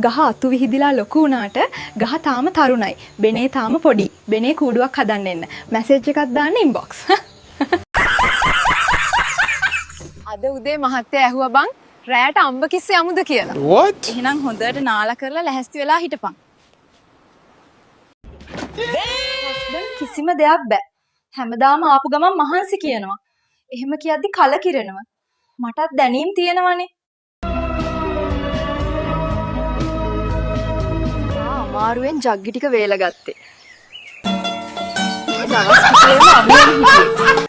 ගහ අතු විහිදිලා ලොකු වුණාට ගහ තාම තරුණයි. බෙනේ තාම පොඩි. බෙනේ කූඩුවක් හදන්න එන්න. මැසේජ් එකක් දාන්න ඉන්බොක්ස්. අද උදේ මහත්තයා ඇහුවා බං රෑට අම්බ කිස්ස යමුද කියලා. What? එහෙනම් හොඳට නාලා කරලා ලැහැස්ති වෙලා හිටපන්. කිසිම දෙයක් බෑ. හැමදාම ආපු ගමන් මහන්සි කියනවා. එහෙම කියද්දි කලකිරෙනවා. මටත් දැනීම් තියෙනවනේ. අමාරුවෙන් ජග්ගි ටික වේල ගත්තේ. ඒ දවස් කිසිම අමුයෙන් හිටියේ.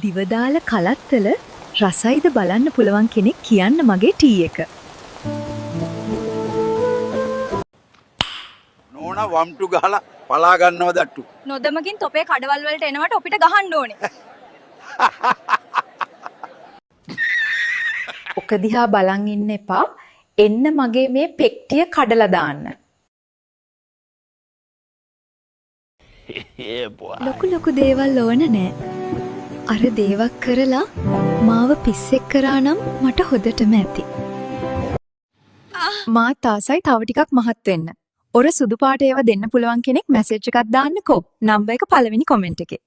දිවදාල කලත්තල රසයිද බලන්න පුළුවන් කෙනෙක් කියන්න මගේ ටී එක. නෝනා වම්ටු ගහලා පලා ගන්නවද අට්ටු? නොදමකින් තොපේ කඩවල් වලට එනවට අපිට ගහන්න ඕනේ. ඔක දිහා බලන් ඉන්න එපා. එන්න මගේ මේ පෙක්ටිය කඩලා දාන්න. ලොකු දේවල් ඕන නෑ. අර දේවක් කරලා මාව පිස්සෙක් කරා නම් මට හොදටම ඇති. මාත් ආසයි තව ටිකක් මහත් වෙන්න. ඔර සුදු පාට ඒවා දෙන්න පුළුවන් කෙනෙක් මැසේජ් එකක් දාන්නකෝ. නම්බර් එක පළවෙනි කමෙන්ට් එකේ.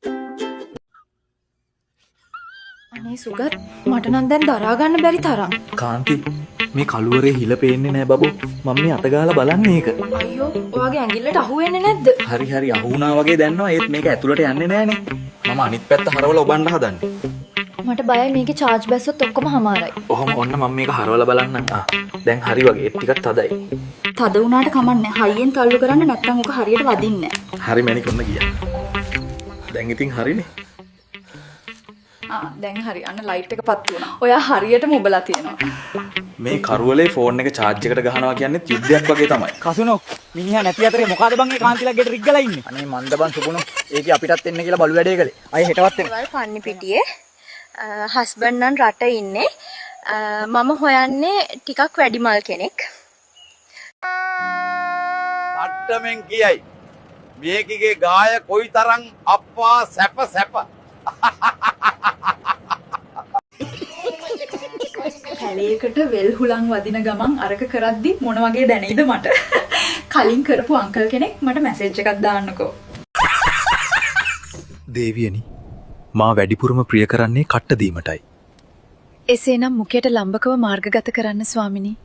අනේ සුගත් මට නම් දැන් දරා ගන්න බැරි තරම්. කාන්ති මේ කළුවරේ හිල පේන්නේ නැහැ බබෝ. මම මේ අත ගාලා බලන්නේ ඒක. අයියෝ ඔයාගේ ඇඟිල්ලට අහු වෙන්නේ නැද්ද? හරි අහු වුණා වගේ දැනනවා. ඒත් මේක ඇතුළට යන්නේ නැහනේ. මම අනිත් පැත්ත හරවලා ඔබන්න හදන්නේ. මට බයයි මේකේ charge බැස්සොත් ඔක්කොම හමාරයි. ඔහොම ඔන්න මම මේක හරවලා බලන්නම්. දැන් හරි වගේ. ඒත් ටිකක් තදයි. තද වුණාට කමන්නේ. හයියෙන් තල්ලු කරන්න නැත්නම් ඔක හරියට වදින්නේ නැහැ. හරි මැනික් ඔන්න ගියා. දැන් ඉතින් හරිනේ. දැන් හරි. අන්න ලයිට් එක පත් වුණා. ඔයා හරියටම ඔබලා තියෙනවා. මේ කරුවලේ ෆෝන් එක charge එකට ගහනවා කියන්නේ යුද්ධයක් වගේ තමයි. කසුනෝ මිනිහා නැති අතරේ මොකද බං ඒ කාන්තිලා ගෙට රිග්ගලා ඉන්නේ. අනේ මන්ද බං සුබුණු. ඒකේ අපිටත් එන්න කියලා බලු වැඩේ කළේ. අය හෙටවත් එන්න. වල පන්නි පිටියේ හස්බන්ඩ් නම් රට ඉන්නේ. මම හොයන්නේ ටිකක් වැඩිමල් කෙනෙක්. අට්ටමෙන් කියයි. මේකගේ ගාය කොයිතරම් අප්පා සැප. පැලයකට වෙල් හුලං වදින ගමන් අරක කරද්දි මොන වගේ දැනෙයිද මට? කලින් කරපු අංකල් කෙනෙක් මට මැසේජ් එකක් දාන්නකෝ. දේවියනි මා වැඩිපුරම ප්‍රිය කරන්නේ කට්ට දීමටයි. එසේනම් මුකයට ලම්බකව මාර්ගගත කරන්න ස්වාමිනී.